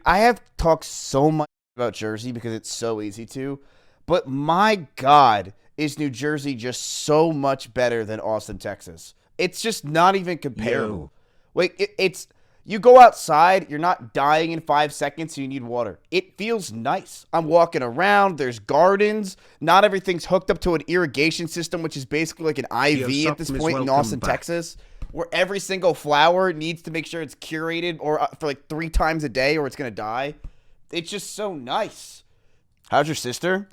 I have talked so much about Jersey because it's so easy to, but my God, is New Jersey just so much better than Austin, Texas? It's just not even comparable. Yo, Like it's you go outside, you're not dying in 5 seconds, so you need water. It feels nice. I'm walking around. There's gardens. Not everything's hooked up to an irrigation system, which is basically like an yo, IV at this Soptimus, point in welcome Austin, back. Texas, where every single flower needs to make sure it's curated or for like 3 times a day, or it's gonna die. It's just so nice. How's your sister?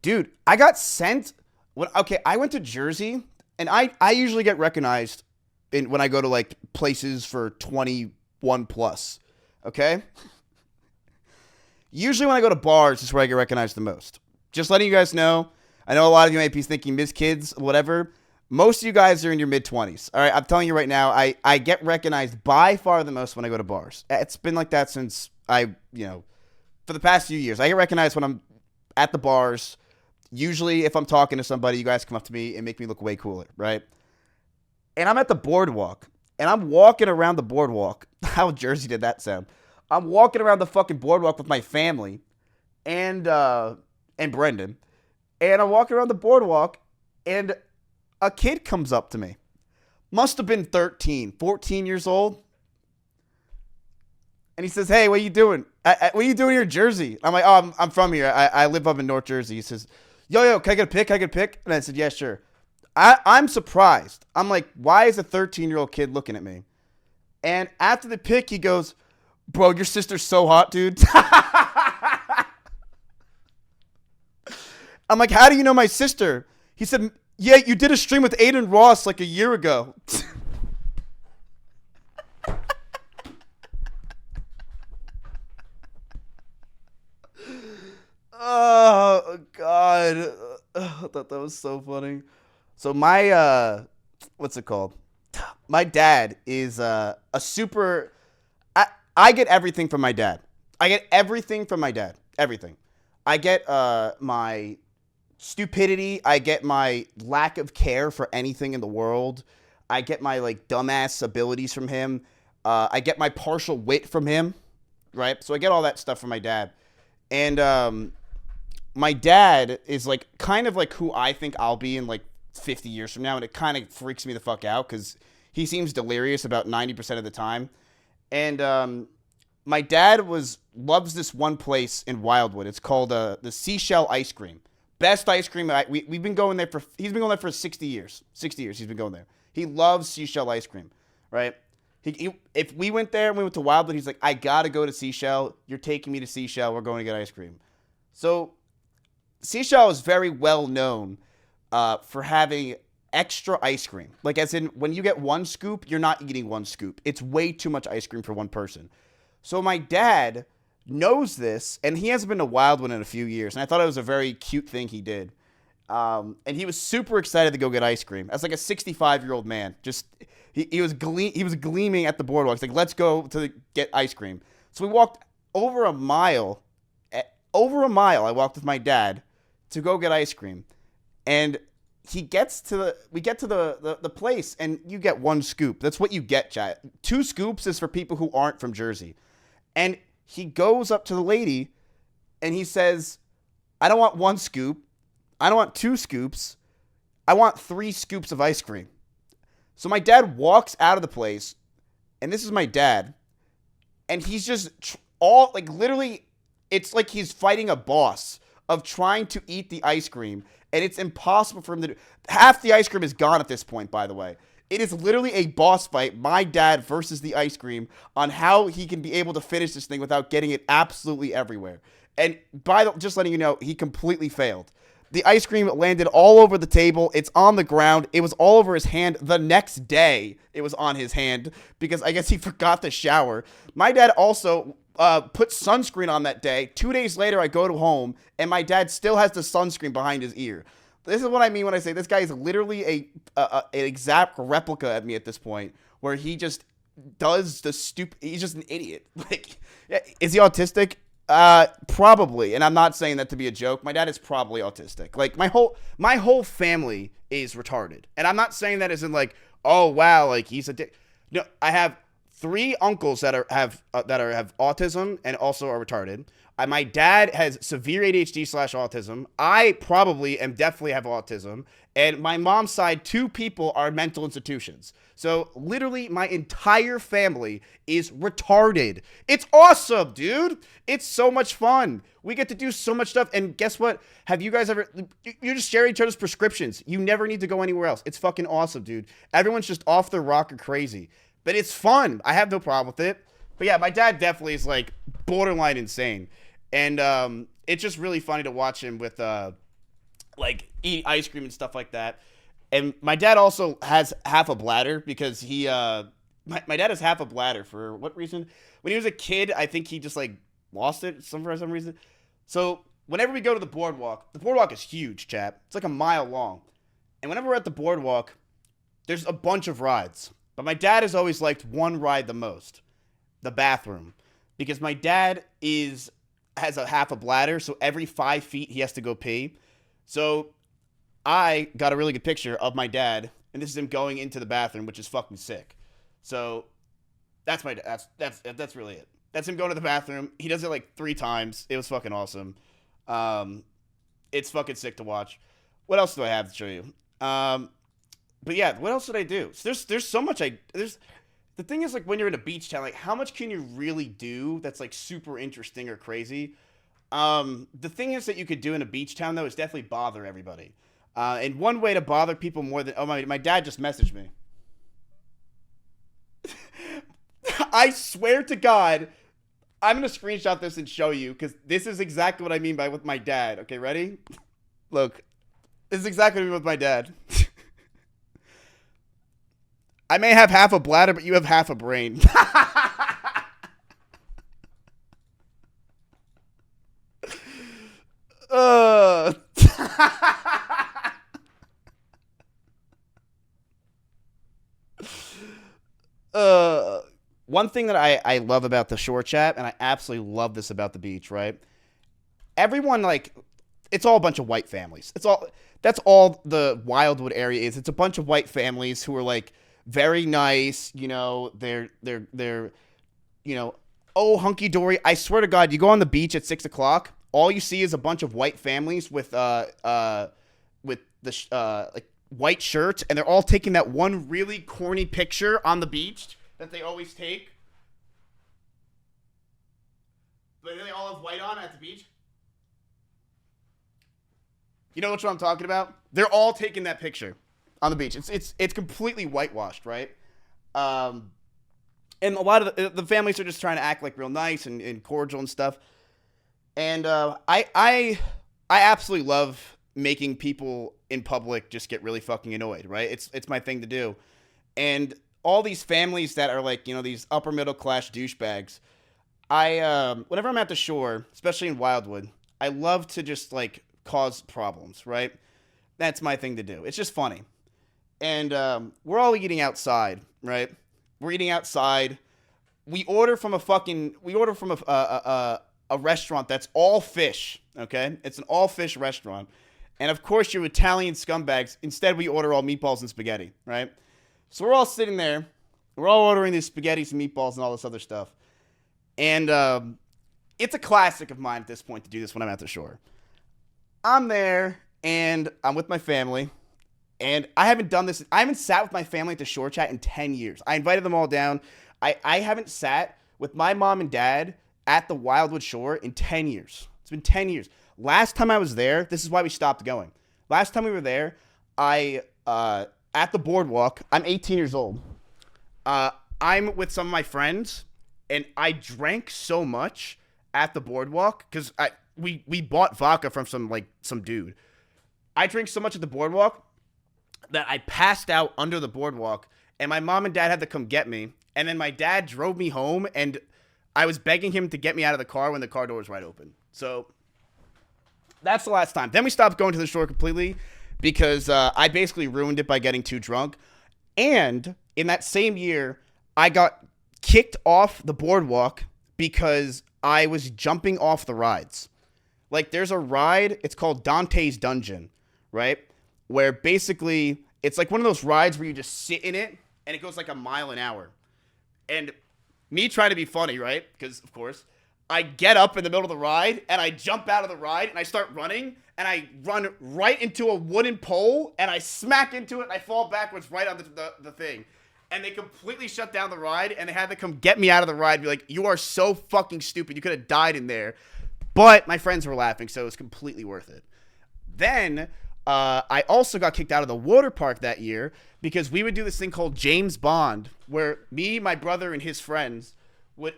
Dude, I got sent I went to Jersey and I usually get recognized when I go to like places for 21 plus. Okay? Usually when I go to bars is where I get recognized the most. Just letting you guys know. I know a lot of you might be thinking Miss Kids, whatever. Most of you guys are in your mid 20s. All right, I'm telling you right now, I get recognized by far the most when I go to bars. It's been like that since for the past few years. I get recognized when I'm at the bars. Usually, if I'm talking to somebody, you guys come up to me and make me look way cooler, right? And I'm at the boardwalk, and I'm walking around the boardwalk. How Jersey did that sound? I'm walking around the fucking boardwalk with my family and Brendan, and I'm walking around the boardwalk, and a kid comes up to me. Must have been 13, 14 years old. And he says, "Hey, what are you doing? What are you doing here in Jersey?" I'm like, "Oh, I'm from here. I live up in North Jersey." He says, "Yo, can I get a pic? Can I get a pic?" And I said, "Yeah, sure." I'm surprised. I'm like, why is a 13-year-old kid looking at me? And after the pic, he goes, "Bro, your sister's so hot, dude." I'm like, "How do you know my sister?" He said, "Yeah, you did a stream with Aiden Ross like a year ago." Oh God, I thought that was so funny. So my what's it called? My dad is a super. I get everything from my dad. I get everything from my dad. Everything. I get my stupidity. I get my lack of care for anything in the world. I get my like dumbass abilities from him. I get my partial wit from him. Right. So I get all that stuff from my dad. And my dad is like kind of like who I think I'll be in like 50 years from now, and it kind of freaks me the fuck out because he seems delirious about 90% of the time. And my dad loves this one place in Wildwood. It's called the Seashell Ice Cream. Best ice cream. We've been going there he's been going there for 60 years. 60 years he's been going there. He loves Seashell Ice Cream, right? If we went there and we went to Wildwood, he's like, "I gotta go to Seashell. You're taking me to Seashell. We're going to get ice cream." So Seashell is very well known for having extra ice cream. Like as in when you get one scoop, you're not eating one scoop. It's way too much ice cream for one person. So my dad knows this, and he hasn't been to Wildwood in a few years. And I thought it was a very cute thing he did. And he was super excited to go get ice cream. As like a 65-year-old man, just he was gleaming at the boardwalk. He's like, "Let's go to get ice cream." So we walked over a mile. I walked with my dad to go get ice cream, and we get to the place, and you get one scoop. That's what you get, chat. 2 scoops is for people who aren't from Jersey. And he goes up to the lady, and he says, "I don't want 1 scoop. I don't want 2 scoops. I want 3 scoops of ice cream." So my dad walks out of the place, and this is my dad, and he's just all like literally, it's like he's fighting a boss of trying to eat the ice cream, and it's impossible for him to do. Half the ice cream is gone at this point, by the way. It is literally a boss fight, my dad versus the ice cream, on how he can be able to finish this thing without getting it absolutely everywhere. And just letting you know, he completely failed. The ice cream landed all over the table. It's on the ground. It was all over his hand. The next day, it was on his hand because I guess he forgot to shower. My dad also put sunscreen on that day. 2 days later, I go to home, and my dad still has the sunscreen behind his ear. This is what I mean when I say this guy is literally an exact replica of me at this point, where he just does the stupid. He's just an idiot. Like, is he autistic? Probably. And I'm not saying that to be a joke. My dad is probably autistic. Like my whole family is retarded. And I'm not saying that as in like, oh wow, like he's a dick. No, I have three uncles that have autism and also are retarded. My dad has severe ADHD slash autism. I probably am definitely have autism. And my mom's side, two people are mental institutions. So literally my entire family is retarded. It's awesome, dude. It's so much fun. We get to do so much stuff. And guess what? Have you guys ever, you just share each other's prescriptions. You never need to go anywhere else. It's fucking awesome, dude. Everyone's just off their rocker crazy. But it's fun. I have no problem with it. But yeah, my dad definitely is like borderline insane. And it's just really funny to watch him with like eat ice cream and stuff like that. And my dad also has half a bladder because my dad has half a bladder for what reason? When he was a kid, I think he just like lost it for some reason. So whenever we go to the boardwalk is huge, chap. It's like a mile long. And whenever we're at the boardwalk, there's a bunch of rides. But my dad has always liked one ride the most, the bathroom. Because my dad has a half a bladder, so every 5 feet he has to go pee. So I got a really good picture of my dad, and this is him going into the bathroom, which is fucking sick. So that's my dad. That's really it. That's him going to the bathroom. He does it like 3 times. It was fucking awesome. It's fucking sick to watch. What else do I have to show you? But yeah, what else did I do? So there's so much the thing is, like, when you're in a beach town, like, how much can you really do that's like super interesting or crazy? The thing is that you could do in a beach town though is definitely bother everybody. And one way to bother people more than my dad just messaged me. I swear to God, I'm gonna screenshot this and show you because this is exactly what I mean by with my dad. Okay, ready? Look, this is exactly what I mean with my dad. I may have half a bladder, but you have half a brain. uh. One thing that I love about the shore chat, and I absolutely love this about the beach, right? Everyone, like, it's all a bunch of white families. That's all the Wildwood area is. It's a bunch of white families who are, like, very nice, you know, they're, you know, oh, hunky-dory. I swear to God, you go on the beach at 6 o'clock, all you see is a bunch of white families with like, white shirts, and they're all taking that one really corny picture on the beach that they always take. But they all have white on at the beach. You know what I'm talking about? They're all taking that picture on the beach. It's completely whitewashed, right? And a lot of the families are just trying to act like real nice and cordial and stuff. And I absolutely love making people in public just get really fucking annoyed, right? It's my thing to do. And all these families that are like, you know, these upper middle class douchebags, whenever I'm at the shore, especially in Wildwood, I love to just like cause problems, right? That's my thing to do. It's just funny. And we're all eating outside, right? We're eating outside. We order from a restaurant that's all fish, okay? It's an all fish restaurant. And of course, you Italian scumbags, instead we order all meatballs and spaghetti, right? So we're all sitting there. We're all ordering these spaghettis and meatballs and all this other stuff. And it's a classic of mine at this point to do this when I'm at the shore. I'm there, and I'm with my family. And I haven't done this. I haven't sat with my family at the shore chat in 10 years. I invited them all down. I haven't sat with my mom and dad at the Wildwood Shore in 10 years. It's been 10 years. Last time I was there, this is why we stopped going. Last time we were there, at the boardwalk, I'm 18 years old. I'm with some of my friends, and I drank so much at the boardwalk because we bought vodka from some dude. I drank so much at the boardwalk that I passed out under the boardwalk, and my mom and dad had to come get me. And then my dad drove me home, and I was begging him to get me out of the car when the car door was wide open. So that's the last time. Then we stopped going to the shore completely because I basically ruined it by getting too drunk. And in that same year, I got kicked off the boardwalk because I was jumping off the rides. Like, there's a ride, it's called Dante's Dungeon, right? Where basically it's like one of those rides where you just sit in it and it goes like a mile an hour. And me trying to be funny, right? Because, of course, I get up in the middle of the ride, and I jump out of the ride, and I start running, and I run right into a wooden pole, and I smack into it, and I fall backwards right on the thing. And they completely shut down the ride, and they had to come get me out of the ride and be like, you are so fucking stupid. You could have died in there. But my friends were laughing, so it was completely worth it. Then I also got kicked out of the water park that year because we would do this thing called James Bond, where me, my brother, and his friends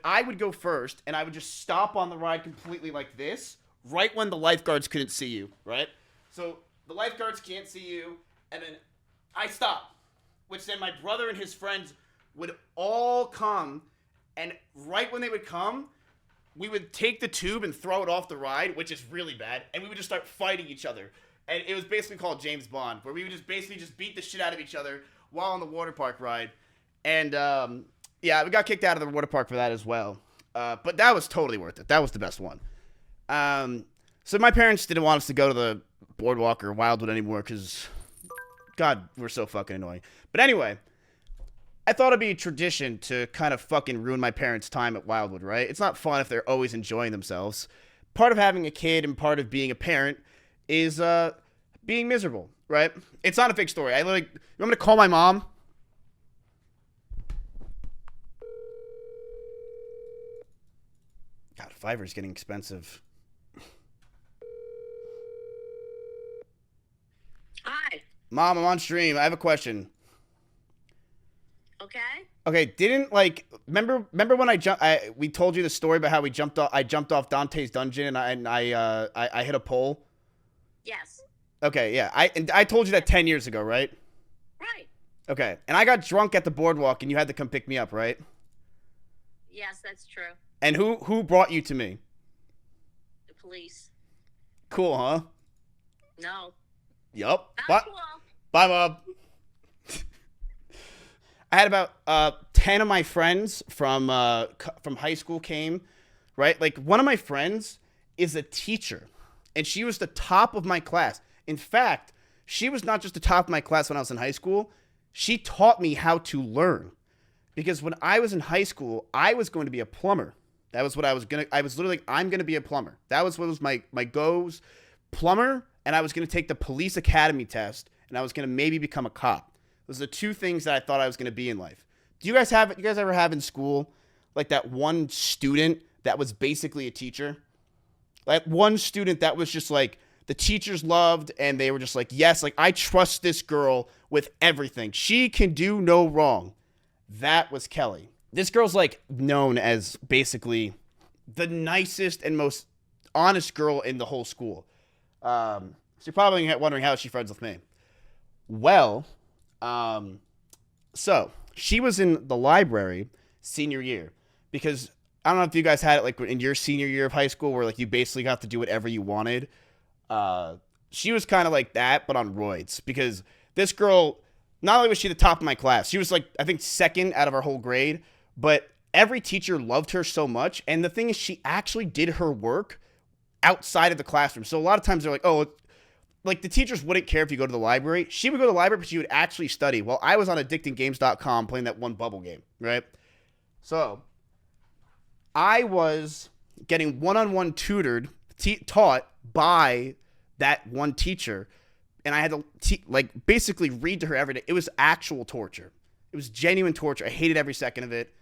I would go first, and I would just stop on the ride completely like this, right when the lifeguards couldn't see you, right? So the lifeguards can't see you, and then I stop, which then my brother and his friends would all come, and right when they would come, we would take the tube and throw it off the ride, which is really bad, and we would just start fighting each other. And it was basically called James Bond, where we would just beat the shit out of each other while on the water park ride. And yeah, we got kicked out of the water park for that as well. But that was totally worth it. That was the best one. So my parents didn't want us to go to the boardwalk or Wildwood anymore because, God, we're so fucking annoying. But anyway, I thought it'd be a tradition to kind of fucking ruin my parents' time at Wildwood, right? It's not fun if they're always enjoying themselves. Part of having a kid and part of being a parent is being miserable, right? It's not a fake story. You want me to call my mom? God, Fiverr's getting expensive. Hi. Mom, I'm on stream. I have a question. Okay, remember when we told you the story about how I jumped off Dante's dungeon and I hit a pole? Yes. Okay, yeah. I told you that 10 years ago, right? Right. Okay. And I got drunk at the boardwalk and you had to come pick me up, right? Yes, that's true. And who brought you to me? The police. Cool, huh? No. Yup. Not cool. Bye, Mom. I had about 10 of my friends from high school came, right? Like, one of my friends is a teacher, and she was the top of my class. In fact, she was not just the top of my class when I was in high school. She taught me how to learn. Because when I was in high school, I was going to be a plumber. That was what I was literally like, I'm going to be a plumber. That was what was my goals, plumber, and I was going to take the police academy test, and I was going to maybe become a cop. Those are the two things that I thought I was going to be in life. You guys ever have in school like that one student that was basically a teacher? Like one student that was just like the teachers loved and they were just like, yes, like I trust this girl with everything. She can do no wrong. That was Kelly. This girl's like known as basically the nicest and most honest girl in the whole school. So you're probably wondering how she's friends with me. Well, so she was in the library senior year because I don't know if you guys had it like in your senior year of high school where like you basically got to do whatever you wanted. She was kind of like that, but on roids because this girl, not only was she the top of my class, she was like, I think second out of our whole grade, but every teacher loved her so much. And the thing is, she actually did her work outside of the classroom. So a lot of times they're like, oh, like the teachers wouldn't care if you go to the library. She would go to the library, but she would actually study. While I was on addictinggames.com playing that one bubble game, right? So I was getting one-on-one tutored, taught by that one teacher. And I had to basically read to her every day. It was actual torture. It was genuine torture. I hated every second of it.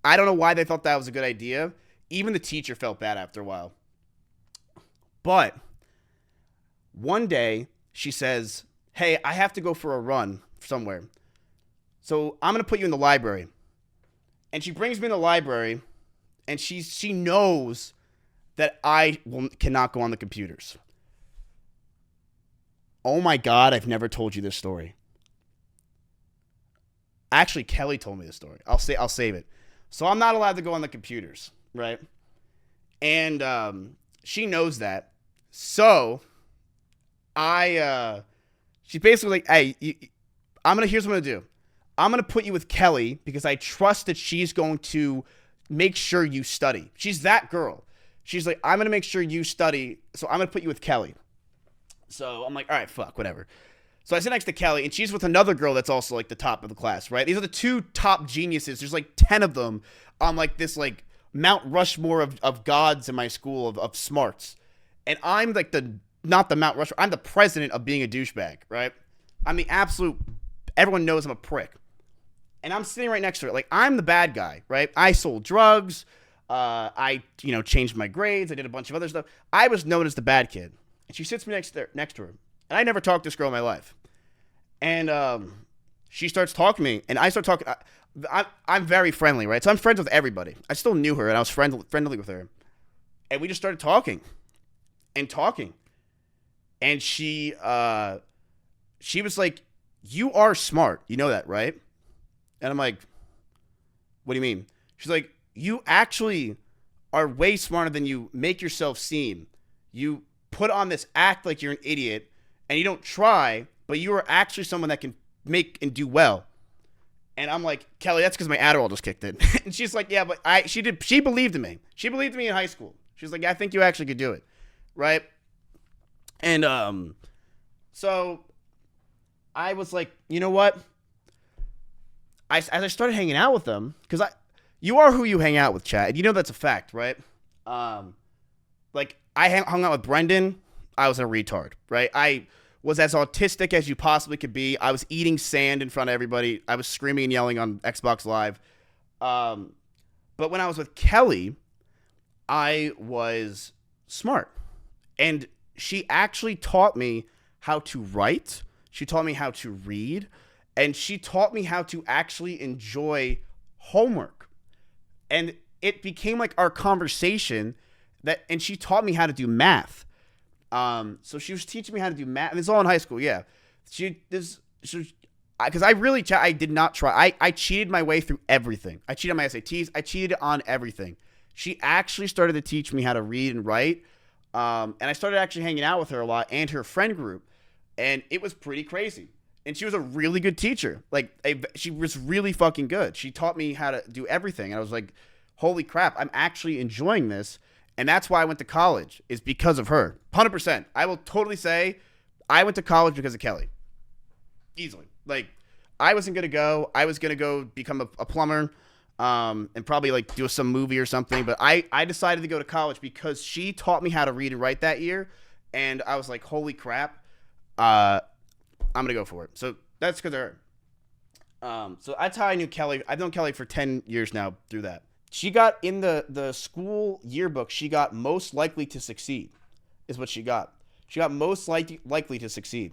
I don't know why they thought that was a good idea. Even the teacher felt bad after a while. But one day she says, hey, I have to go for a run somewhere. So I'm going to put you in the library. And she brings me in the library and she knows that I cannot go on the computers. Oh my God, I've never told you this story. Actually, Kelly told me this story. I'll save it. So I'm not allowed to go on the computers, right? And she knows that. So she's basically like, hey, here's what I'm gonna do. I'm gonna put you with Kelly because I trust that she's going to make sure you study. She's that girl. She's like, I'm gonna make sure you study, so I'm gonna put you with Kelly. So I'm like, all right, fuck, whatever. So I sit next to Kelly, and she's with another girl that's also like the top of the class, right? These are the two top geniuses. There's like 10 of them on like this like Mount Rushmore of gods in my school of smarts. And I'm like not the Mount Rushmore, I'm the president of being a douchebag, right? I'm the absolute, everyone knows I'm a prick. And I'm sitting right next to her. Like, I'm the bad guy, right? I sold drugs. I changed my grades. I did a bunch of other stuff. I was known as the bad kid. And she sits me next to her. And I never talked to this girl in my life. And she starts talking to me. And I start talking. I'm very friendly, right? So I'm friends with everybody. I still knew her, and I was friendly with her. And we just started talking. And she was like, you are smart. You know that, right? And I'm like, what do you mean? She's like, you actually are way smarter than you make yourself seem. You put on this act like you're an idiot, and you don't try, but you are actually someone that can make and do well. And I'm like, Kelly, that's because my Adderall just kicked in. And she's like, yeah, but she believed in me. She believed in me in high school. She's like, yeah, I think you actually could do it. Right? And so I was like, you know what? As I started hanging out with them, because you are who you hang out with, Chad. You know that's a fact, right? Like, I hung out with Brendan. I was a retard, right? I was as autistic as you possibly could be. I was eating sand in front of everybody. I was screaming and yelling on Xbox Live. But when I was with Kelly, I was smart. And she actually taught me how to write. She taught me how to read. And she taught me how to actually enjoy homework. And it became like our conversation and she taught me how to do math. So she was teaching me how to do math. And it's all in high school, yeah. Because I did not try. I cheated my way through everything. I cheated on my SATs. I cheated on everything. She actually started to teach me how to read and write. And I started actually hanging out with her a lot and her friend group. And it was pretty crazy. And she was a really good teacher. She was really fucking good. She taught me how to do everything. And I was like, holy crap, I'm actually enjoying this. And that's why I went to college, is because of her. 100%. I will totally say I went to college because of Kelly. Easily. Like, I wasn't going to go. I was going to go become a plumber and probably like do some movie or something. But I decided to go to college because she taught me how to read and write that year. And I was like, holy crap. I'm going to go for it. So that's because of her. So that's how I knew Kelly. I've known Kelly for 10 years now through that. She got in the school yearbook, she got most likely to succeed is what she got. She got most likely to succeed.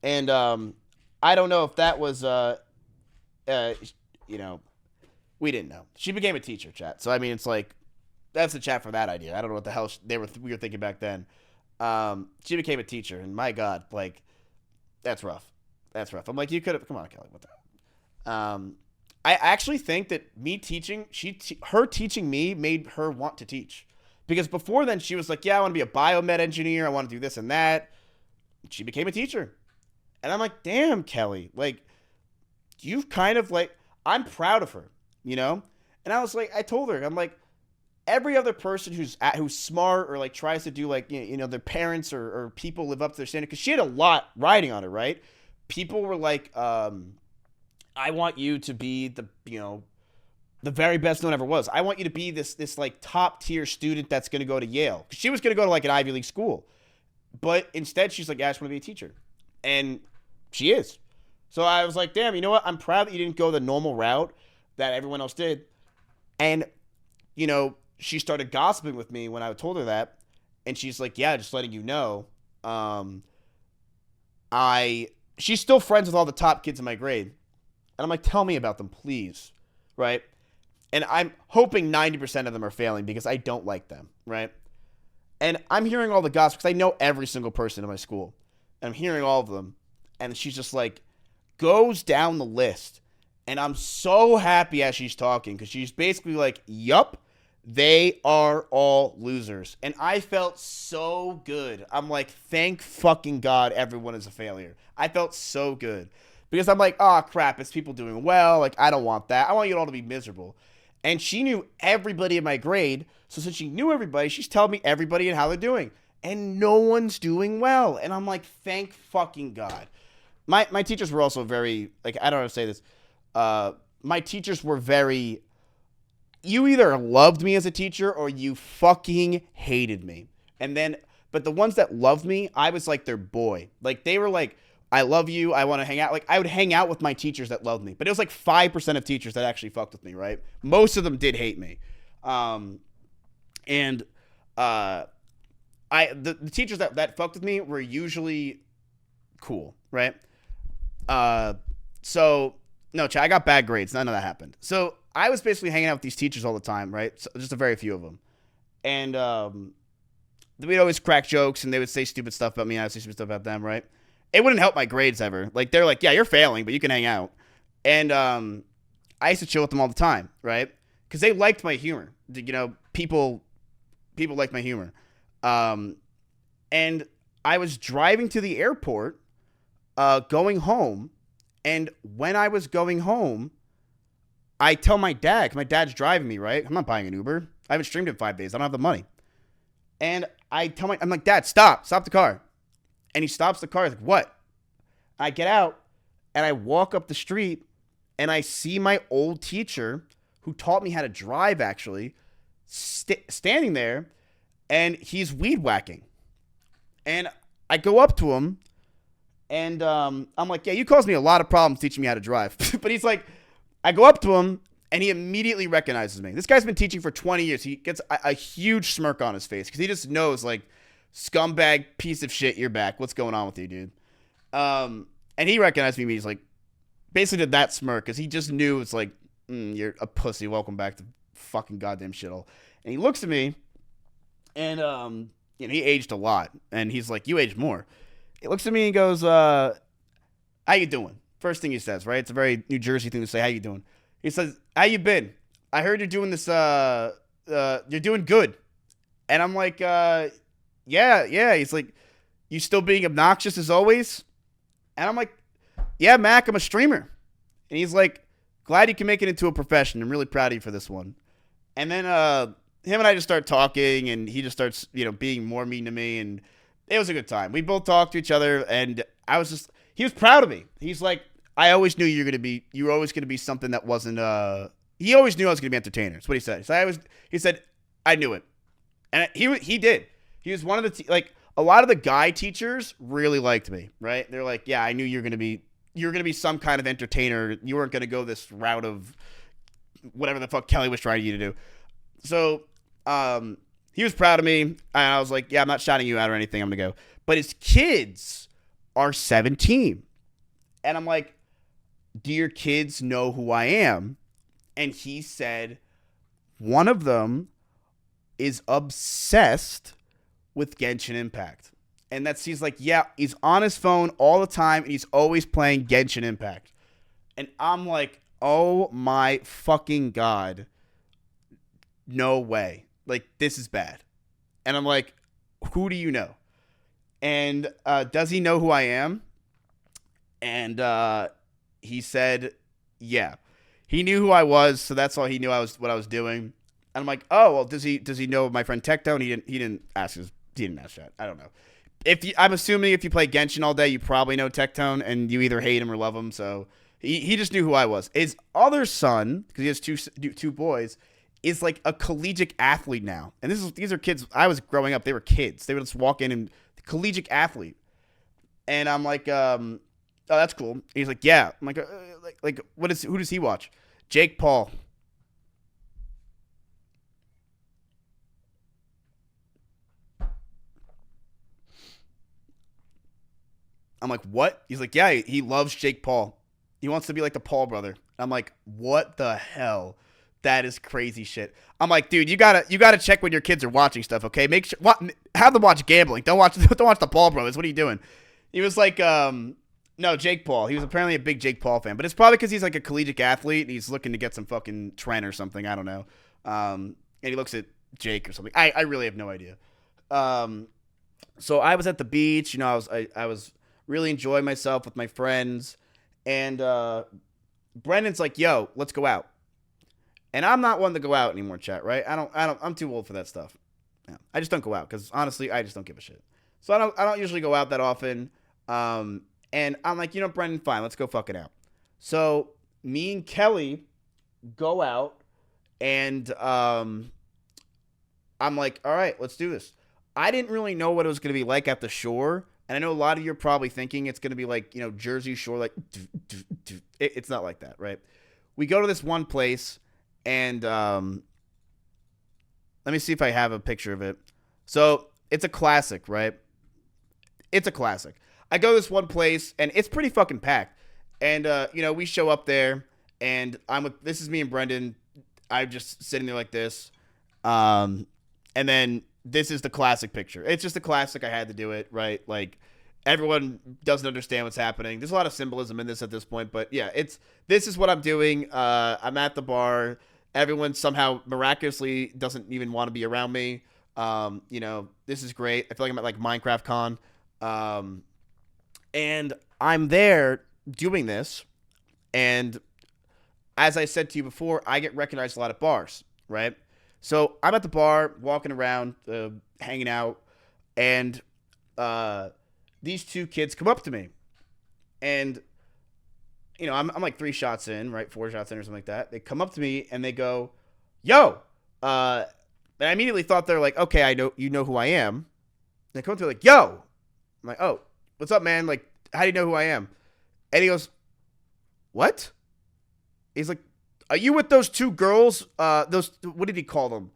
And I don't know if that was, we didn't know. She became a teacher, chat. So, I mean, it's like, that's the chat for that idea. I don't know what the hell we were thinking back then. She became a teacher, and my God, like, that's rough. That's rough. I'm like, you could have, come on, Kelly, what the I actually think that me teaching, her teaching me made her want to teach. Because before then, she was like, yeah, I want to be a biomed engineer. I want to do this and that. She became a teacher. And I'm like, damn, Kelly, like, you've kind of like, I'm proud of her, you know? And I was like, I told her, I'm like, every other person who's smart or like tries to do like, their parents or people live up to their standard, because she had a lot riding on her, right? People were like, I want you to be the very best no one ever was. I want you to be this like top tier student that's going to go to Yale. Because she was going to go to like an Ivy League school. But instead, she's like, yeah, I just want to be a teacher. And she is. So I was like, damn, you know what? I'm proud that you didn't go the normal route that everyone else did. And, she started gossiping with me when I told her that. And she's like, yeah, just letting you know. She's still friends with all the top kids in my grade. And I'm like, tell me about them, please. Right? And I'm hoping 90% of them are failing because I don't like them. Right? And I'm hearing all the gossip because I know every single person in my school. And I'm hearing all of them. And she's just like, goes down the list. And I'm so happy as she's talking because she's basically like, yup, they are all losers. And I felt so good. I'm like, thank fucking God everyone is a failure. I felt so good. Because I'm like, oh, crap, it's people doing well. Like, I don't want that. I want you all to be miserable. And she knew everybody in my grade. So since she knew everybody, she's telling me everybody and how they're doing. and no one's doing well. And I'm like, thank fucking God. My teachers were also very, like, I don't know how to say this. My teachers were very, you either loved me as a teacher or you fucking hated me. And then, but the ones that loved me, I was like their boy. Like, they were like, I love you. I want to hang out. Like, I would hang out with my teachers that loved me. But it was like 5% of teachers that actually fucked with me, right? Most of them did hate me. And the teachers that fucked with me were usually cool, right? So no, I got bad grades. None of that happened. So I was basically hanging out with these teachers all the time, right? So, just a very few of them, and we'd always crack jokes, and they would say stupid stuff about me, and I would say stupid stuff about them, right? It wouldn't help my grades ever. Like, they're like, yeah, you're failing, but you can hang out, and I used to chill with them all the time, right? Because they liked my humor. You know, people like my humor, and I was driving to the airport, going home. And when I was going home, I tell my dad, 'cause my dad's driving me, right? I'm not buying an Uber. I haven't streamed in 5 days. I don't have the money. And I'm like, Dad, stop the car. And he stops the car. He's like, what? I get out and I walk up the street and I see my old teacher who taught me how to drive, actually, standing there, and he's weed whacking. And I go up to him. And I'm like, yeah, you caused me a lot of problems teaching me how to drive. But he's like, I go up to him, and he immediately recognizes me. This guy's been teaching for 20 years. He gets a huge smirk on his face because he just knows, like, scumbag piece of shit, you're back. What's going on with you, dude? And he recognized me. He's like, basically did that smirk because he just knew it's like, you're a pussy. Welcome back to fucking goddamn shithole. And he looks at me, and he aged a lot. And he's like, you aged more. He looks at me and goes, how you doing? First thing he says, right? It's a very New Jersey thing to say, how you doing? He says, how you been? I heard you're doing this, you're doing good. And I'm like, yeah. He's like, you still being obnoxious as always? And I'm like, yeah, Mac, I'm a streamer. And he's like, glad you can make it into a profession. I'm really proud of you for this one. And then him and I just start talking, and he just starts, being more mean to me, and it was a good time. We both talked to each other, and he was proud of me. He's like, I always knew you were always going to be something that wasn't, he always knew I was going to be an entertainer. That's what he said. He said, I knew it. And he did. He was one of the, a lot of the guy teachers really liked me, right? They're like, yeah, I knew you were going to be some kind of entertainer. You weren't going to go this route of whatever the fuck Kelly was trying to get you to do. So, he was proud of me, and I was like, yeah, I'm not shouting you out or anything. I'm going to go. But his kids are 17. And I'm like, do your kids know who I am? And he said, one of them is obsessed with Genshin Impact. And he's like, yeah, he's on his phone all the time, and he's always playing Genshin Impact. And I'm like, oh my fucking God. No way. Like, this is bad. And I'm like, who do you know? And does he know who I am? And he said, yeah. He knew who I was, so that's all he knew what I was doing. And I'm like, oh, well, does he know my friend Tectone? He didn't ask that. I don't know. I'm assuming if you play Genshin all day, you probably know Tectone, and you either hate him or love him. So he just knew who I was. His other son, because he has two boys, is like a collegiate athlete now. And these are kids. I was growing up, they were kids. They would just walk in and collegiate athlete. And I'm like, oh, that's cool. And he's like, yeah. I'm like, who does he watch? Jake Paul. I'm like, what? He's like, yeah, he loves Jake Paul. He wants to be like the Paul brother. I'm like, what the hell? That is crazy shit. I'm like, dude, you gotta check when your kids are watching stuff, okay? Make sure have them watch gambling. Don't watch the Paul brothers. What are you doing? He was like, no, Jake Paul. He was apparently a big Jake Paul fan, but it's probably because he's like a collegiate athlete and he's looking to get some fucking trend or something. I don't know. And he looks at Jake or something. I really have no idea. So I was at the beach. I was really enjoying myself with my friends, and Brendan's like, yo, let's go out. And I'm not one to go out anymore, chat, right? I'm too old for that stuff. Yeah. I just don't go out because honestly, I just don't give a shit. So I don't usually go out that often. Um, and I'm like, Brendan, fine, let's go fucking out. So me and Kelly go out, and I'm like, all right, let's do this. I didn't really know what it was going to be like at the shore. And I know a lot of you are probably thinking it's going to be like, Jersey Shore, like, it's not like that, right? We go to this one place, and let me see if I have a picture of it. So it's a classic, right? It's a classic. I go to this one place, and it's pretty fucking packed. And, we show up there, and this is me and Brendan. I'm just sitting there like this. And then this is the classic picture. It's just a classic. I had to do it, right? Like, everyone doesn't understand what's happening. There's a lot of symbolism in this at this point, but yeah, this is what I'm doing. I'm at the bar. Everyone somehow miraculously doesn't even want to be around me. This is great. I feel like I'm at like Minecraft Con. And I'm there doing this. And as I said to you before, I get recognized a lot at bars, right? So I'm at the bar, walking around, hanging out, and these two kids come up to me. And, I'm like 3 shots in, right? 4 shots in or something like that. They come up to me and they go, yo. And I immediately thought they're like, okay, I know, you know who I am. They come up to me like, yo. I'm like, oh, what's up, man? Like, how do you know who I am? And he goes, what? He's like, are you with those 2 girls? What did he call them?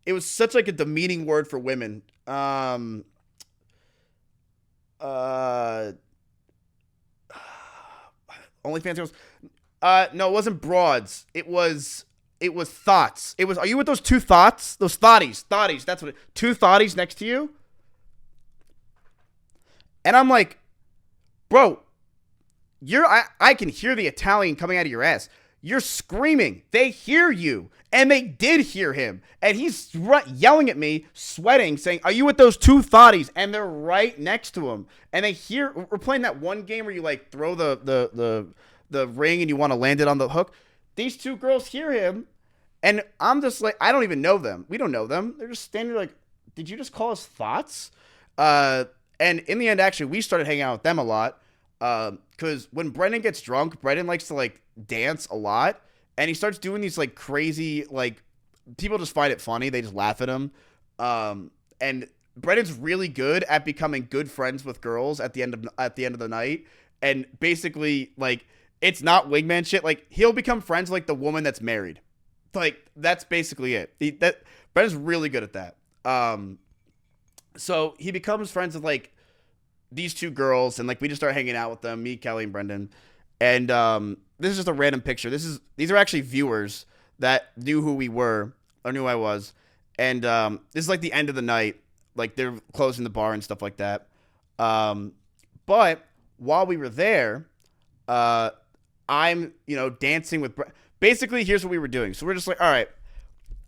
It was such like a demeaning word for women. OnlyFans girls. No, it wasn't broads. It was thoughts. It was, are you with those 2 thoughts? Those thotties. Thotties. That's what 2 thotties next to you? And I'm like, bro, I can hear the Italian coming out of your ass. You're screaming. They hear you. And they did hear him. And he's yelling at me, sweating, saying, are you with those 2 thotties? And they're right next to him. And they hear, we're playing that one game where you like throw the ring and you want to land it on the hook. These 2 girls hear him. And I'm just like, I don't even know them. We don't know them. They're just standing there like, did you just call us thoughts? And in the end, actually, we started hanging out with them a lot. Because when Brendan gets drunk, Brendan likes to like dance a lot, and he starts doing these like crazy, like, people just find it funny. They just laugh at him. And Brendan's really good at becoming good friends with girls at the end of the night. And basically, like, it's not wingman shit. Like, he'll become friends with, like, the woman that's married. Like, that's basically it. Brendan's really good at that. So he becomes friends with like these 2 girls, and like we just start hanging out with them, me, Kelly, and Brendan. And this is just a random picture. These are actually viewers that knew who we were or knew who I was. And this is like the end of the night, like they're closing the bar and stuff like that. But while we were there, I'm dancing with. Basically, here's what we were doing. So we're just like, all right.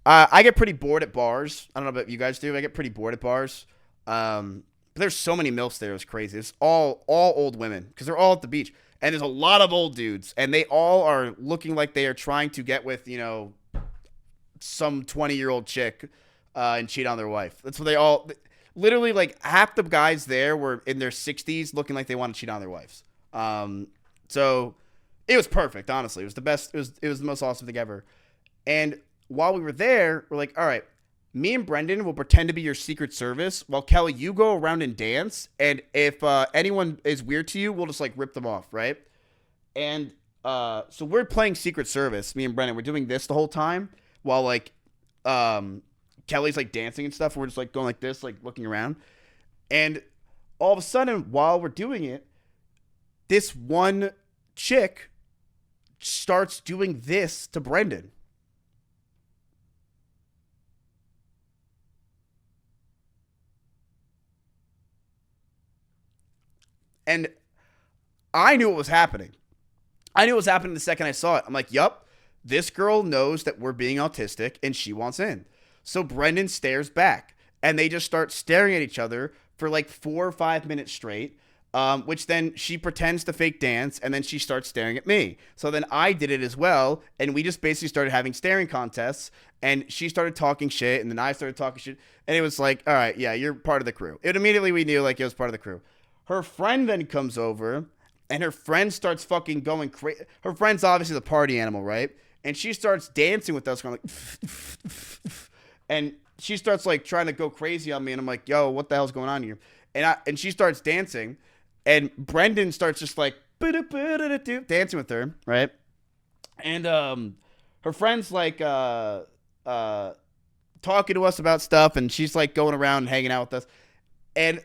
I get pretty bored at bars. I don't know about you guys do. I get pretty bored at bars. But there's so many MILFs there. It's crazy. It's all old women because they're all at the beach. And there's a lot of old dudes. And they all are looking like they are trying to get with, some 20-year-old chick and cheat on their wife. That's what they all... Literally, like, half the guys there were in their 60s looking like they want to cheat on their wives. So it was perfect, honestly. It was the best. It was the most awesome thing ever. And while we were there, we're like, all right, me and Brendan will pretend to be your Secret Service while Kelly, you go around and dance. And if anyone is weird to you, we'll just like rip them off, right? And so we're playing Secret Service, me and Brendan. We're doing this the whole time while like Kelly's like dancing and stuff. We're just like going like this, like looking around. And all of a sudden, while we're doing it, this one chick starts doing this to Brendan. And I knew what was happening. I knew what was happening the second I saw it. I'm like, yup, this girl knows that we're being autistic and she wants in. So Brendan stares back and they just start staring at each other for like 4 or 5 minutes straight. which then she pretends to fake dance, and then she starts staring at me. So then I did it as well, and we just basically started having staring contests, and she started talking shit, and then I started talking shit, and it was like, all right, yeah, you're part of the crew. It immediately we knew like it was part of the crew. Her friend then comes over, and her friend starts fucking going crazy. Her friend's obviously the party animal, right? And she starts dancing with us, going like, and she starts like trying to go crazy on me, and I'm like, yo, what the hell's going on here? And she starts dancing, and Brendan starts just like dancing with her, right? And her friend's like talking to us about stuff, and she's like going around and hanging out with us, and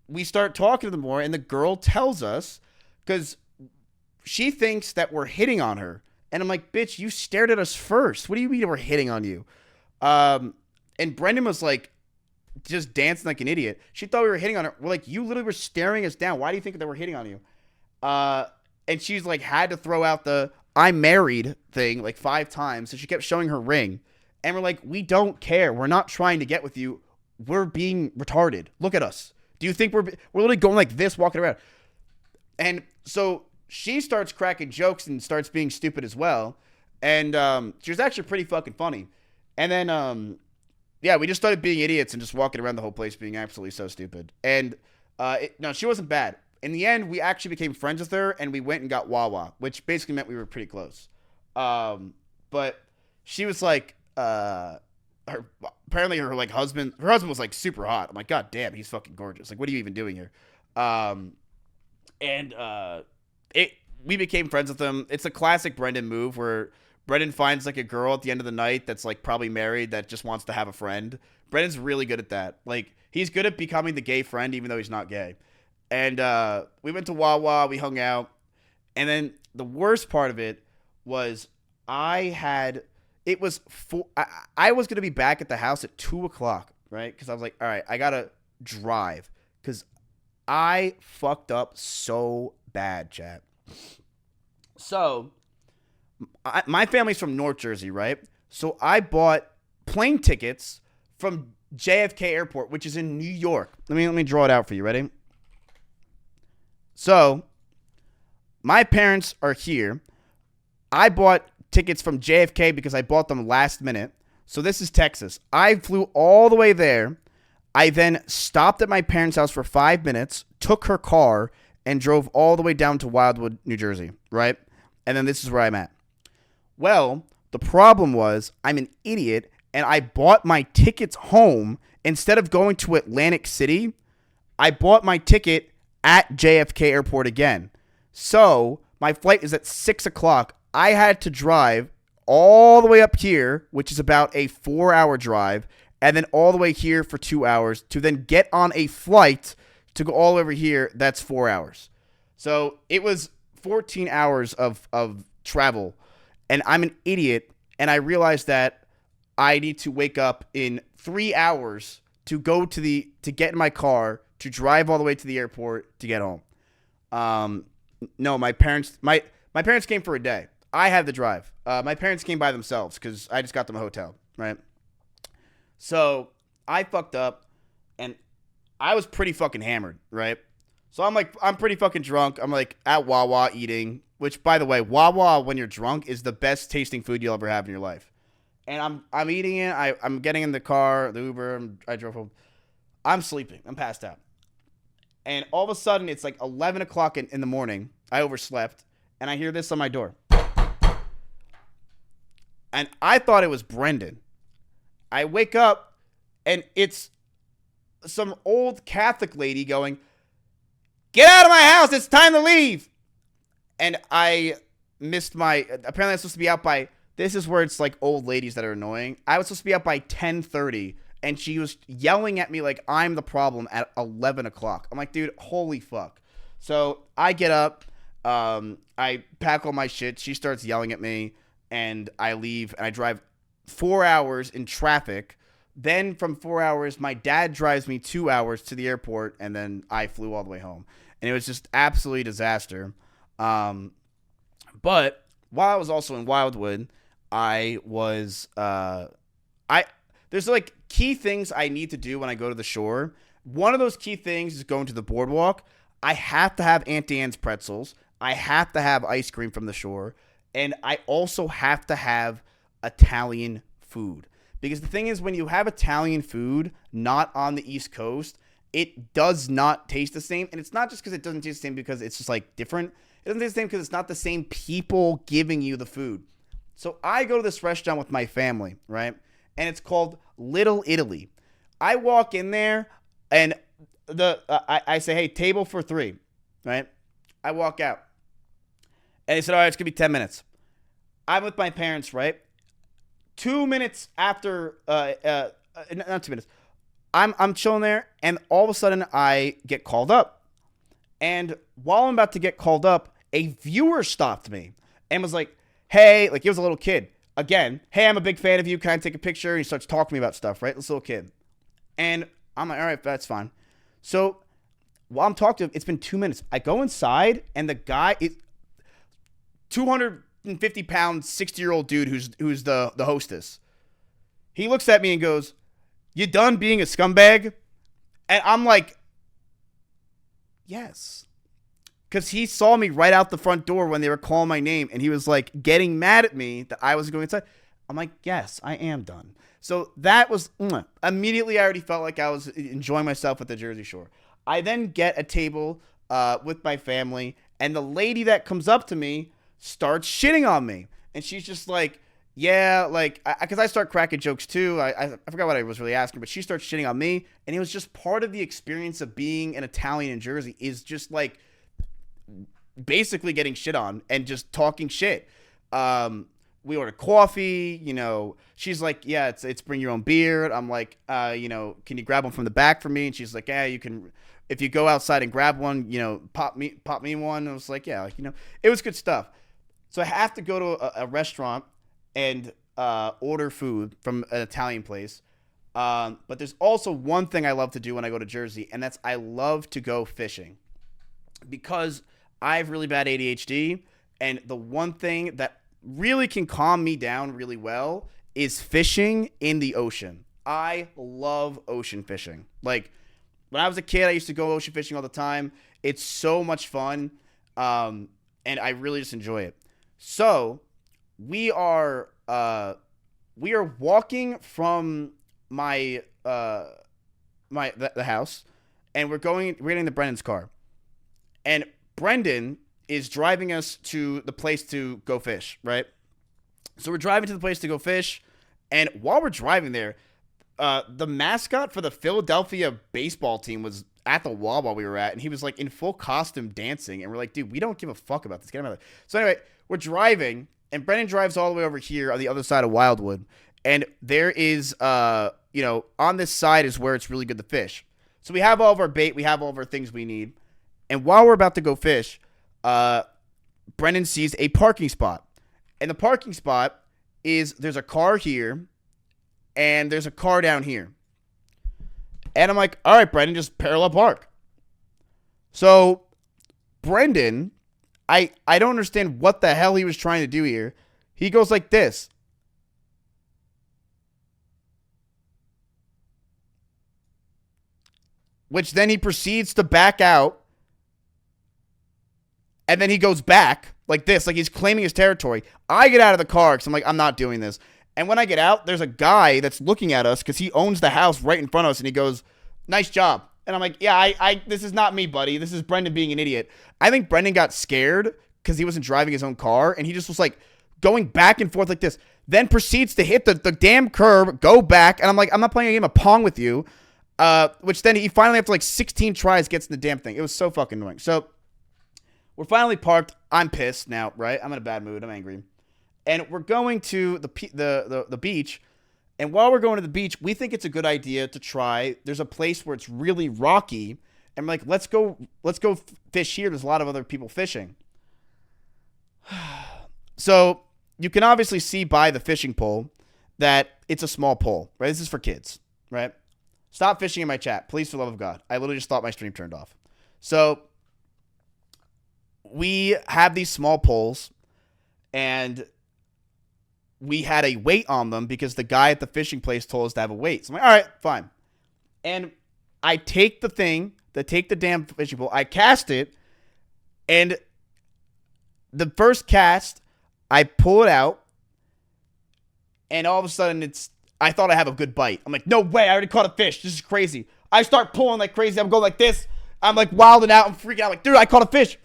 we start talking to them more, and the girl tells us, because she thinks that we're hitting on her, and I'm like, bitch, you stared at us first. What do you mean we're hitting on you? And Brendan was like just dancing like an idiot. She thought we were hitting on her. We're like, you literally were staring us down. Why do you think that we're hitting on you? And she's like had to throw out the I'm married thing like 5 times. So she kept showing her ring. And we're like, we don't care. We're not trying to get with you. We're being retarded. Look at us. Do you think we're literally going like this, walking around? And so she starts cracking jokes and starts being stupid as well. And she was actually pretty fucking funny. And then, yeah, we just started being idiots and just walking around the whole place being absolutely so stupid. And no, she wasn't bad. In the end, we actually became friends with her, and we went and got Wawa, which basically meant we were pretty close. But she was like, apparently her like husband was like super hot. I'm like, God damn, he's fucking gorgeous. Like, what are you even doing here? We became friends with him. It's a classic Brendan move where Brendan finds like a girl at the end of the night that's like probably married that just wants to have a friend. Brendan's really good at that. Like, he's good at becoming the gay friend even though he's not gay. And we went to Wawa, we hung out, and then the worst part of it was I was going to be back at the house at 2:00, right? Because I was like, all right, I gotta drive because I fucked up so bad, chat. So my family's from North Jersey, right? So I bought plane tickets from JFK Airport, which is in New York. Let me draw it out for you. Ready? So my parents are here. I bought tickets from JFK because I bought them last minute. So this is Texas. I flew all the way there. I then stopped at my parents' house for 5 minutes, took her car, and drove all the way down to Wildwood, New Jersey, right? And then this is where I'm at. Well, the problem was I'm an idiot, and I bought my tickets home. Instead of going to Atlantic City, I bought my ticket at JFK Airport again. So my flight is at 6:00. I had to drive all the way up here, which is about a 4-hour drive, and then all the way here for 2 hours to then get on a flight to go all over here. That's 4 hours. So it was 14 hours of travel, and I'm an idiot, and I realized that I need to wake up in 3 hours to go to get in my car to drive all the way to the airport to get home. No, my parents came for a day. I had the drive. My parents came by themselves because I just got them a hotel, right? So I fucked up, and I was pretty fucking hammered, right? So I'm pretty fucking drunk. I'm like at Wawa eating, which, by the way, Wawa when you're drunk is the best tasting food you'll ever have in your life. And I'm eating it. I'm getting in the car, the Uber. I drove home. I'm sleeping. I'm passed out. And all of a sudden, it's like 11 o'clock in the morning. I overslept, and I hear this on my door. And I thought it was Brendan. I wake up, and it's some old Catholic lady going, "Get out of my house. It's time to leave." And I missed apparently I'm supposed to be out by, this is where it's like old ladies that are annoying. I was supposed to be out by 10:30. And she was yelling at me like I'm the problem at 11 o'clock. I'm like, dude, holy fuck. So I get up. I pack all my shit. She starts yelling at me. And I leave. And I drive 4 hours in traffic. Then from 4 hours, my dad drives me 2 hours to the airport. And then I flew all the way home. And it was just absolutely disaster. But while I was also in Wildwood, there's like key things I need to do when I go to the shore. One of those key things is going to the boardwalk. I have to have Auntie Anne's pretzels. I have to have ice cream from the shore. And I also have to have Italian food. Because the thing is, when you have Italian food not on the East Coast, it does not taste the same. And it's not just because it doesn't taste the same because it's just like different. It doesn't taste the same because it's not the same people giving you the food. So I go to this restaurant with my family, right? And it's called Little Italy. I walk in there and I say, hey, table for 3, right? I walk out. And they said, all right, it's going to be 10 minutes. I'm with my parents, right? 2 minutes after, not 2 minutes. I'm chilling there, and all of a sudden I get called up. And while I'm about to get called up, a viewer stopped me and was like, hey, like he was a little kid. Again, hey, I'm a big fan of you. Can I take a picture? And he starts talking to me about stuff, right? This little kid. And I'm like, all right, that's fine. So while I'm talking to him, it's been 2 minutes. I go inside, and the guy is 250-pound, 60-year-old dude who's the hostess. He looks at me and goes, you done being a scumbag? And I'm like, yes. Because he saw me right out the front door when they were calling my name, and he was like getting mad at me that I was going inside. I'm like, yes, I am done. So that was immediately I already felt like I was enjoying myself at the Jersey Shore. I then get a table with my family, and the lady that comes up to me starts shitting on me. And she's just like, yeah, like, because I start cracking jokes too. I forgot what I was really asking, but she starts shitting on me. And it was just part of the experience of being an Italian in Jersey is just like basically getting shit on and just talking shit. We ordered coffee, she's like, yeah, it's bring your own beer. I'm like, can you grab one from the back for me? And she's like, yeah, you can, if you go outside and grab one, pop me one. And I was like, yeah, it was good stuff. So I have to go to a restaurant and order food from an Italian place. But there's also one thing I love to do when I go to Jersey, and that's I love to go fishing. Because I have really bad ADHD, and the one thing that really can calm me down really well is fishing in the ocean. I love ocean fishing. Like, when I was a kid, I used to go ocean fishing all the time. It's so much fun, and I really just enjoy it. So, we are walking from the house, and we're getting to Brendan's car. And Brendan is driving us to the place to go fish, right? So we're driving to the place to go fish, and while we're driving there, the mascot for the Philadelphia baseball team was at the Wawa we were at, and he was like in full costume dancing, and we're like, dude, we don't give a fuck about this. Get him out of there. So anyway, we're driving, and Brendan drives all the way over here on the other side of Wildwood, and there is, on this side is where it's really good to fish. So we have all of our bait, we have all of our things we need. And while we're about to go fish, Brendan sees a parking spot. And the parking spot there's a car here, and there's a car down here. And I'm like, all right, Brendan, just parallel park. So Brendan, I don't understand what the hell he was trying to do here. He goes like this. Which then he proceeds to back out. And then he goes back like this, like he's claiming his territory. I get out of the car because I'm like, I'm not doing this. And when I get out, there's a guy that's looking at us because he owns the house right in front of us. And he goes, nice job. And I'm like, yeah, this is not me, buddy. This is Brendan being an idiot. I think Brendan got scared because he wasn't driving his own car. And he just was like going back and forth like this. Then proceeds to hit the damn curb, go back. And I'm like, I'm not playing a game of Pong with you. Which then he finally, after like 16 tries, gets in the damn thing. It was so fucking annoying. So we're finally parked. I'm pissed now, right? I'm in a bad mood. I'm angry. And we're going to the beach. And while we're going to the beach, we think it's a good idea to try. There's a place where it's really rocky. And we're like, let's go fish here. There's a lot of other people fishing. So you can obviously see by the fishing pole that it's a small pole, right? This is for kids, right? Stop fishing in my chat. Please, for the love of God. I literally just thought my stream turned off. So we have these small poles, and we had a weight on them because the guy at the fishing place told us to have a weight. So I'm like, all right, fine. And I take the thing, to take the damn fishing pole. I cast it, and the first cast, I pull it out, and all of a sudden I thought I have a good bite. I'm like, no way, I already caught a fish. This is crazy. I start pulling like crazy. I'm going like this. I'm like wilding out. I'm freaking out. Like, dude, I caught a fish.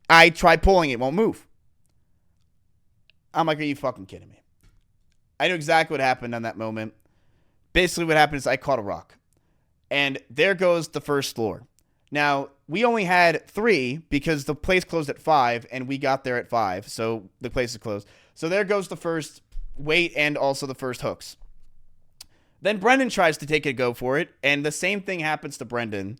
I try pulling it. Won't move. I'm like, are you fucking kidding me? I knew exactly what happened on that moment. Basically what happened is I caught a rock. And there goes the first lure. Now, we only had 3 because the place closed at 5 and we got there at 5. So the place is closed. So there goes the first weight and also the first hooks. Then Brendan tries to take a go for it. And the same thing happens to Brendan,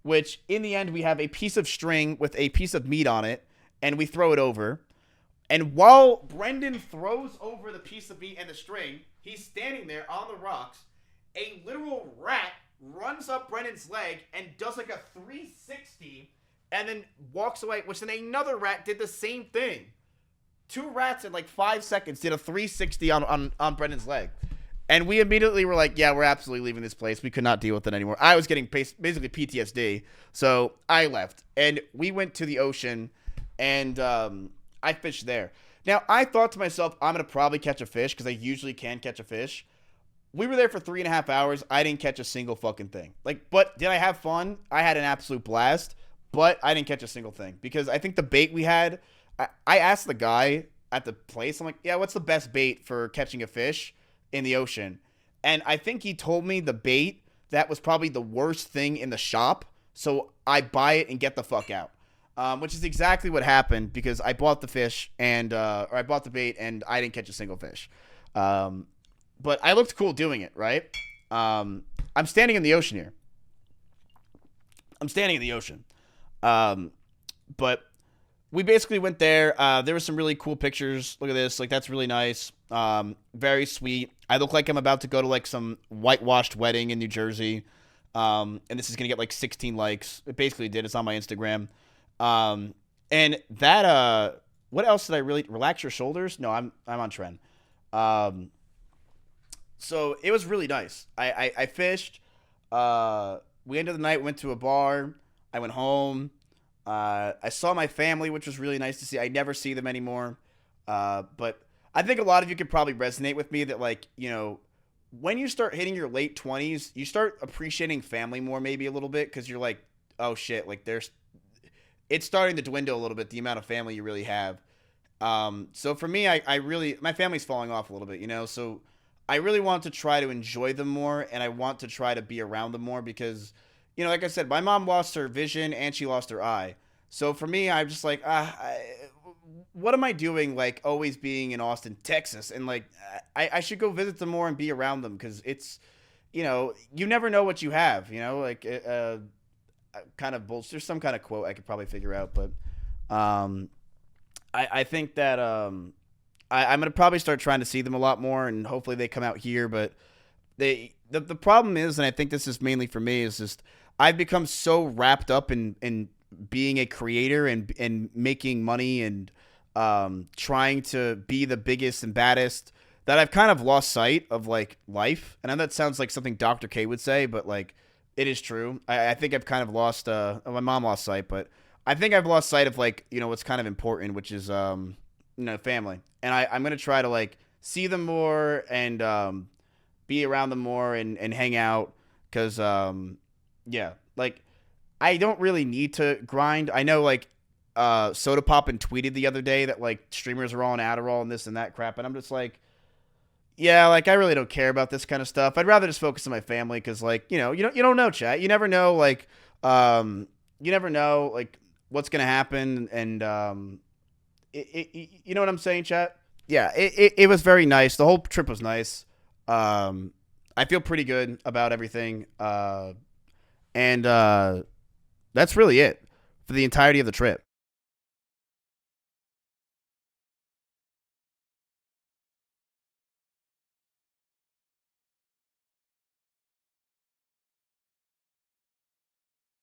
which in the end we have a piece of string with a piece of meat on it. And we throw it over. And while Brendan throws over the piece of meat and the string, he's standing there on the rocks. A literal rat runs up Brendan's leg and does like a 360 and then walks away, which then another rat did the same thing. 2 rats in like 5 seconds did a 360 on Brendan's leg. And we immediately were like, yeah, we're absolutely leaving this place. We could not deal with it anymore. I was getting basically PTSD, so I left. And we went to the ocean, and I fished there. Now, I thought to myself, I'm going to probably catch a fish because I usually can catch a fish. We were there for 3.5 hours. I didn't catch a single fucking thing. But did I have fun? I had an absolute blast, but I didn't catch a single thing because I think the bait we had, I asked the guy at the place, I'm like, yeah, what's the best bait for catching a fish in the ocean? And I think he told me the bait that was probably the worst thing in the shop. So I buy it and get the fuck out. Which is exactly what happened because I bought the fish or I bought the bait and I didn't catch a single fish. But I looked cool doing it, right? I'm standing in the ocean here. But we basically went there. There were some really cool pictures. Look at this. Like, that's really nice. Very sweet. I look like I'm about to go to like some whitewashed wedding in New Jersey. And this is going to get like 16 likes. It basically did. It's on my Instagram. And that, what else did I really relax your shoulders? No, I'm on trend. So it was really nice. I fished, we ended the night, went to a bar. I went home. I saw my family, which was really nice to see. I never see them anymore. But I think a lot of you could probably resonate with me that, like, you know, when you start hitting your late 20s, you start appreciating family more, maybe a little bit. 'Cause you're like, oh shit, like it's starting to dwindle a little bit, the amount of family you really have. So for me, I really, my family's falling off a little bit, you know, so I really want to try to enjoy them more, and I want to try to be around them more because, you know, like I said, my mom lost her vision and she lost her eye. So for me, I'm just like, what am I doing, like, always being in Austin, Texas? And, like, I should go visit them more and be around them because it's, you know, you never know what you have, you know, like, kind of bullshit. There's some kind of quote I could probably figure out, but I think that I'm gonna probably start trying to see them a lot more, and hopefully they come out here. But the problem is, and I think this is mainly for me, is just I've become so wrapped up in being a creator and making money and trying to be the biggest and baddest that I've kind of lost sight of, like, life. And I know that sounds like something Dr. K would say, but, like, it is true. I think I've kind of lost, my mom lost sight, but I think I've lost sight of, like, you know, what's kind of important, which is, you know, family. And I'm going to try to, like, see them more and be around them more and hang out because, yeah, like, I don't really need to grind. I know, like, Soda Poppin' tweeted the other day that, like, streamers are all on Adderall and this and that crap, and I'm just like, yeah, like, I really don't care about this kind of stuff. I'd rather just focus on my family because, like, you know, you don't know, chat. You never know, like, what's gonna happen, and you know what I'm saying, chat? Yeah, it was very nice. The whole trip was nice. I feel pretty good about everything, and that's really it for the entirety of the trip.